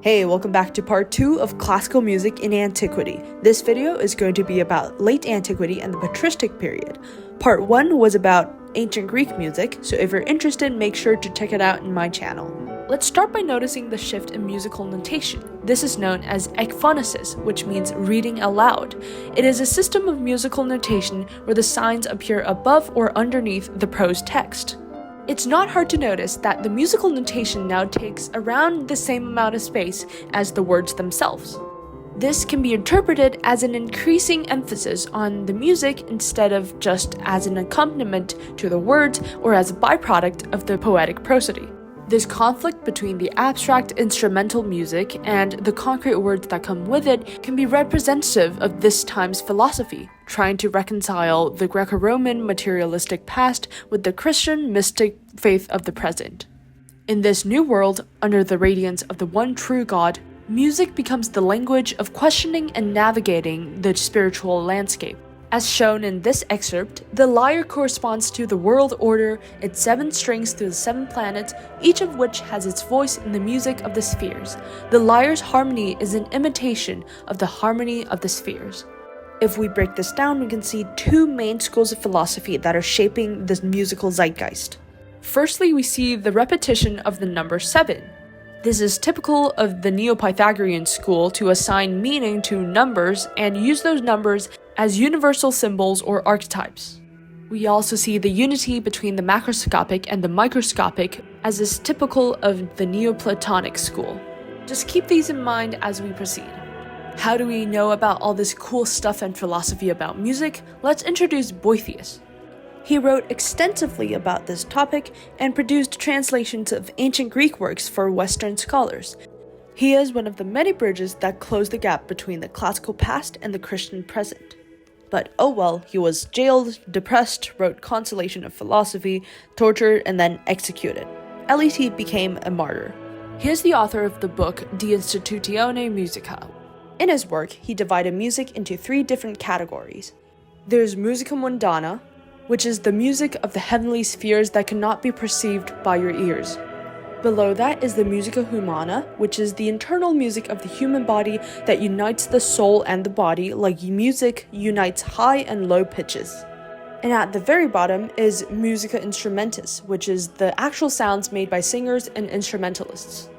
Hey, welcome back to part 2 of classical music in Antiquity. This video is going to be about late Antiquity and the Patristic period. Part 1 was about ancient Greek music, so if you're interested, make sure to check it out in my channel. Let's start by noticing the shift in musical notation. This is known as ekphonesis, which means reading aloud. It is a system of musical notation where the signs appear above or underneath the prose text. It's not hard to notice that the musical notation now takes around the same amount of space as the words themselves. This can be interpreted as an increasing emphasis on the music instead of just as an accompaniment to the words or as a byproduct of the poetic prosody. This conflict between the abstract instrumental music and the concrete words that come with it can be representative of this time's philosophy, trying to reconcile the Greco-Roman materialistic past with the Christian mystic faith of the present. In this new world, under the radiance of the one true God, music becomes the language of questioning and navigating the spiritual landscape. As shown in this excerpt, the lyre corresponds to the world order, its 7 strings through the 7 planets, each of which has its voice in the music of the spheres. The lyre's harmony is an imitation of the harmony of the spheres. If we break this down, we can see 2 main schools of philosophy that are shaping this musical zeitgeist. Firstly, we see the repetition of the number 7. This is typical of the Neo-Pythagorean school to assign meaning to numbers and use those numbers as universal symbols or archetypes. We also see the unity between the macroscopic and the microscopic as is typical of the Neoplatonic school. Just keep these in mind as we proceed. How do we know about all this cool stuff and philosophy about music? Let's introduce Boethius. He wrote extensively about this topic and produced translations of ancient Greek works for Western scholars. He is one of the many bridges that close the gap between the classical past and the Christian present. But oh well, he was jailed, depressed, wrote Consolation of Philosophy, tortured, and then executed. At least he became a martyr. He is the author of the book De Institutione Musica. In his work, he divided music into 3 different categories. There's musica mundana, which is the music of the heavenly spheres that cannot be perceived by your ears. Below that is the musica humana, which is the internal music of the human body that unites the soul and the body like music unites high and low pitches. And at the very bottom is musica instrumentis, which is the actual sounds made by singers and instrumentalists.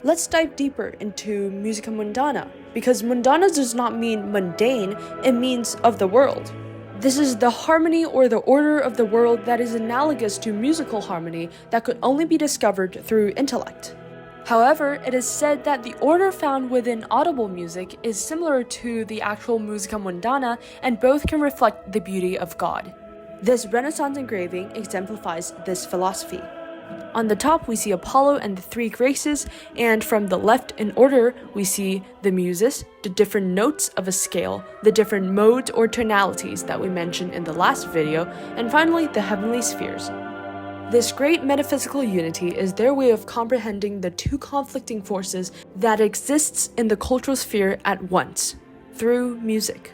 Let's dive deeper into musica mundana, because mundana does not mean mundane, it means of the world. This is the harmony or the order of the world that is analogous to musical harmony that could only be discovered through intellect. However, it is said that the order found within audible music is similar to the actual musica mundana, and both can reflect the beauty of God. This Renaissance engraving exemplifies this philosophy. On the top, we see Apollo and the 3 Graces, and from the left in order, we see the muses, the different notes of a scale, the different modes or tonalities that we mentioned in the last video, and finally, the heavenly spheres. This great metaphysical unity is their way of comprehending the 2 conflicting forces that exists in the cultural sphere at once, through music.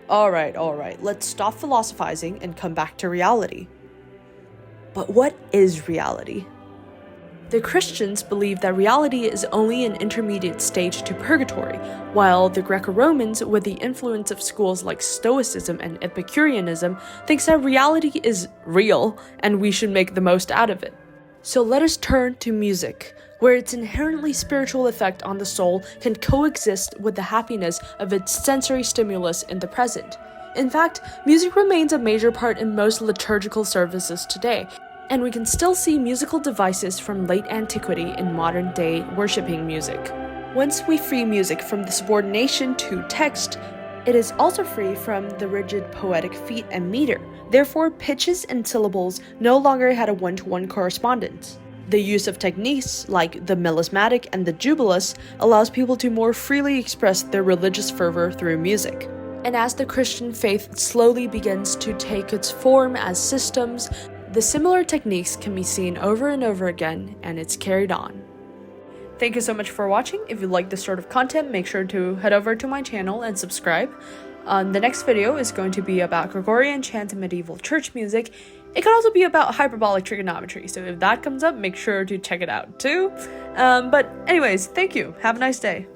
Alright, let's stop philosophizing and come back to reality. But what is reality? The Christians believe that reality is only an intermediate stage to purgatory, while the Greco-Romans, with the influence of schools like Stoicism and Epicureanism, thinks that reality is real and we should make the most out of it. So let us turn to music, where its inherently spiritual effect on the soul can coexist with the happiness of its sensory stimulus in the present. In fact, music remains a major part in most liturgical services today, and we can still see musical devices from late antiquity in modern-day worshiping music. Once we free music from the subordination to text, it is also free from the rigid poetic feet and meter. Therefore, pitches and syllables no longer had a one-to-one correspondence. The use of techniques like the melismatic and the jubilus allows people to more freely express their religious fervor through music. And as the Christian faith slowly begins to take its form as systems, the similar techniques can be seen over and over again, and it's carried on. Thank you so much for watching. If you like this sort of content, make sure to head over to my channel and subscribe. The next video is going to be about Gregorian chant and medieval church music. It could also be about hyperbolic trigonometry, so if that comes up, make sure to check it out too. But anyways, thank you. Have a nice day.